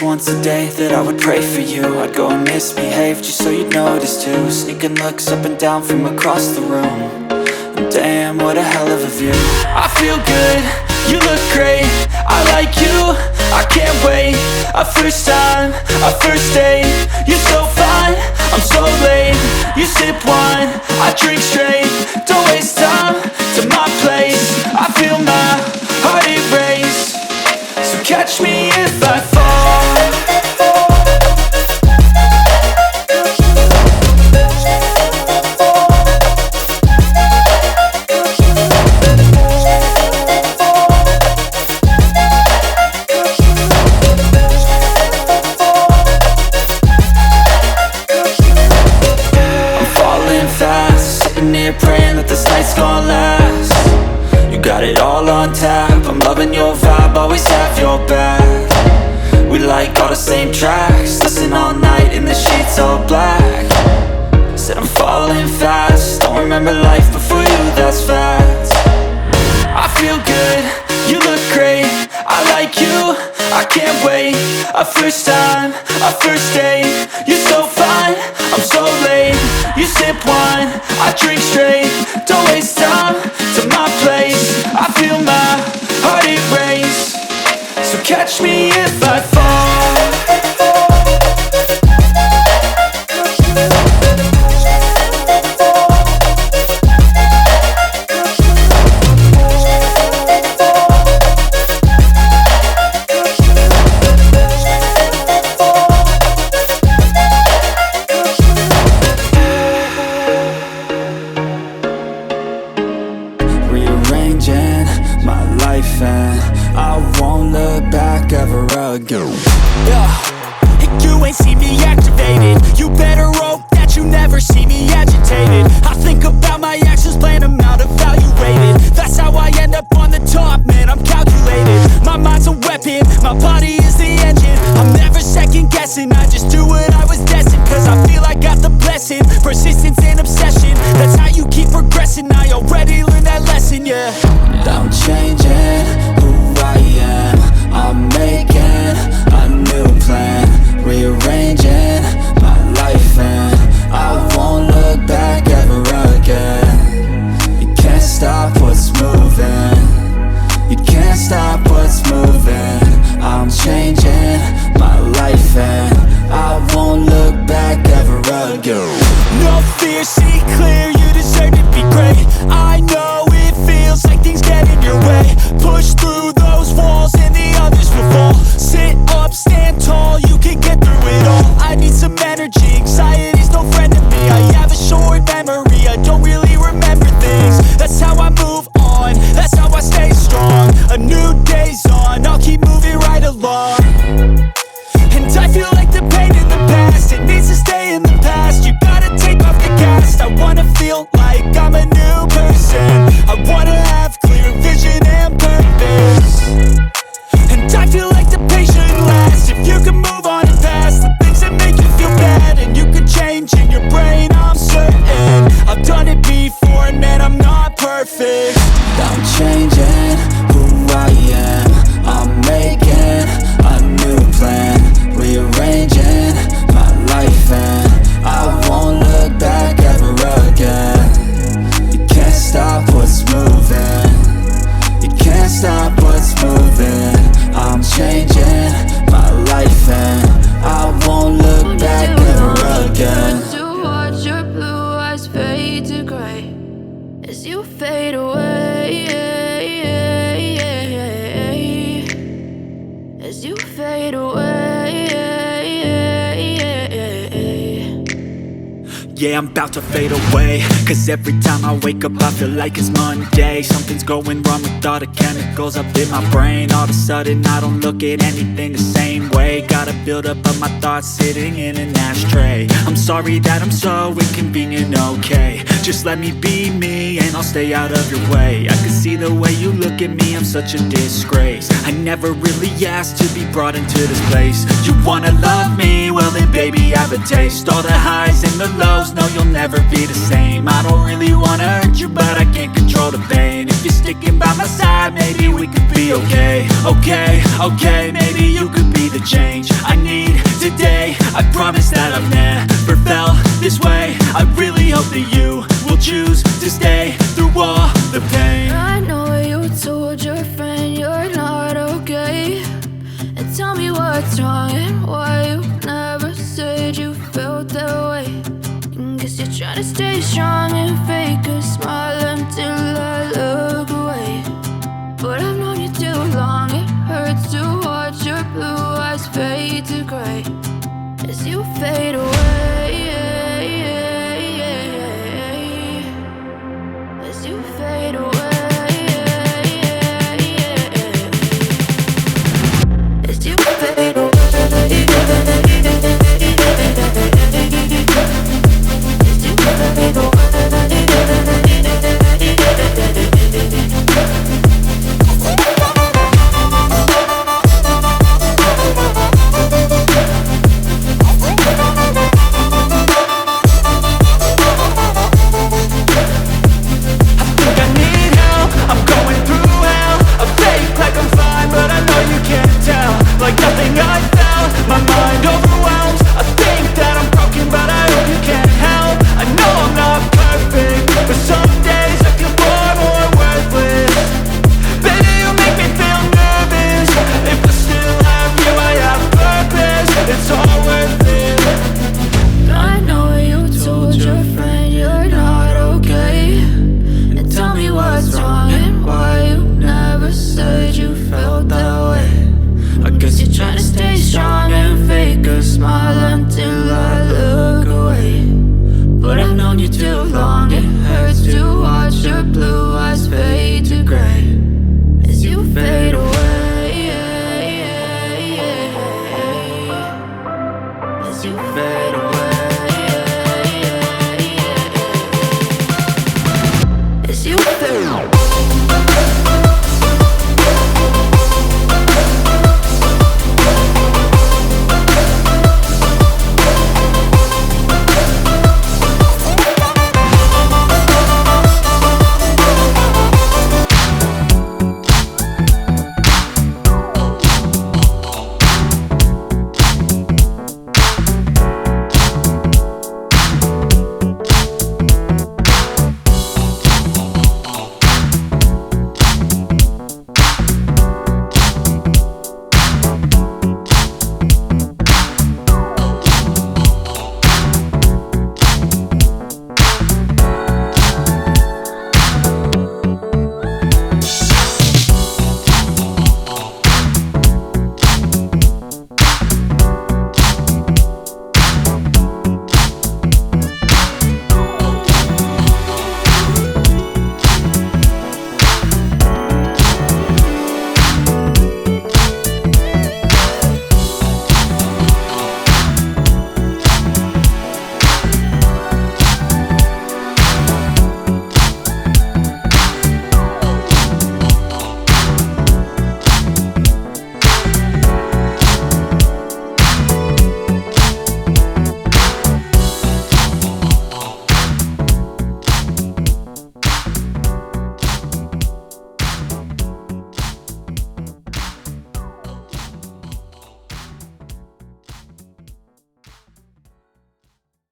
once a day that I would pray for you. I'd go and misbehave just so you'd notice too. Sneaking looks up and down from across the room. And damn, what a hell of a view. I feel good, you look great, I like you, I can't wait. A first time, a first date, you're so fine, I'm so late. You sip wine, I drink straight. Don't waste time to my place. I feel my heart erase. So catch me if I fall. Praying that this night's gonna last. You got it all on tap, I'm loving your vibe, always have your back. We like all the same tracks, listen all night in the sheets all black. Said I'm falling fast, don't remember life before you, that's facts. I feel good, you look great, I like you, I can't wait. A first time, a first date, you're so fine, I'm so late. You sip wine, I drink straight. Don't waste time to my place. I feel my heart erase. So catch me if I fall. My life and I won't look back ever again. Yeah, you ain't see me activated. You better hope that you never see me agitated. I think about my actions, plan them out, evaluated. That's how I end up on the top, man, I'm calculated. My mind's a weapon, my body is the engine. I'm never second guessing, I just do what I was destined. Cause I feel I got the blessing, persistence and obsession. That's how you keep progressing, I already learned that lesson, yeah. I'm changing who I am, I'm making a new plan. Rearranging my life and I won't look back ever again. You can't stop what's moving, you can't stop what's moving. I'm changing my life and I won't look back ever again. No fear, see clear, you deserve to be great. I know it feels like things get in your way. Push through those walls and the others will fall. Sit up, stand tall, you can get through it all. I need some energy, anxiety's no friend to me. I have a short memory, I don't really remember things. That's how I move on, that's how I stay strong. A new day's on, I'll keep moving right along. And I feel like the pain in the past, it needs to stay in the past. You gotta take off the cast. I wanna feel like I'm a new person. I wanna have clear vision and purpose. And I feel like the pain shouldn't last. If you can move on and past the things that make you feel bad, and you can change in your brain, I'm certain. I've done it before and man, I'm not perfect. I'm changing who I am, I'm making a new plan. Rearranging my life and I won't look back ever again. You can't stop what's moving, you can't stop what's moving. I'm changing my life and I won't look back ever again. To watch your blue eyes fade to gray as you fade away, as you fade away. Yeah, I'm about to fade away, cause every time I wake up I feel like it's Monday. Something's going wrong with all the chemicals up in my brain. All of a sudden I don't look at anything the same way. Gotta build up of my thoughts sitting in an ashtray. I'm sorry that I'm so inconvenient, okay. Just let me be me and I'll stay out of your way. I can see the way you look at me, I'm such a disgrace. I never really asked to be brought into this place. You wanna love me? Well then baby, have a taste. All the highs and the lows, no you'll never be the same. I don't really wanna hurt you, but I can't control the pain. If you're sticking by my side, maybe we could be okay. Okay, maybe you could be the change I need today. I promise that I've never felt this way. I really hope that you will choose to stay through all the pain. I know you told your friend you're not okay, and tell me what's wrong and why you never said you felt that way. And guess you're trying to stay strong and fake a smile until I look away. But I've known you too long, it hurts to watch your blue eyes fade to gray as you fade away. As you fade away. As you fade away. As you fade away. Like nothing I felt, my mind overwhelmed. I think that I'm broken, but I hope you can't help. I know I'm not perfect, but some days I feel far more worthless. Baby, you make me feel nervous. If I still have you, I have purpose. It's all worth it. I know you told your friend you're not okay, and tell me what's wrong and why you never said you felt that way. I guess you're trying to stay strong and fake a smile until I look away. But I've known you too long, it hurts to watch your blue eyes fade to gray as you fade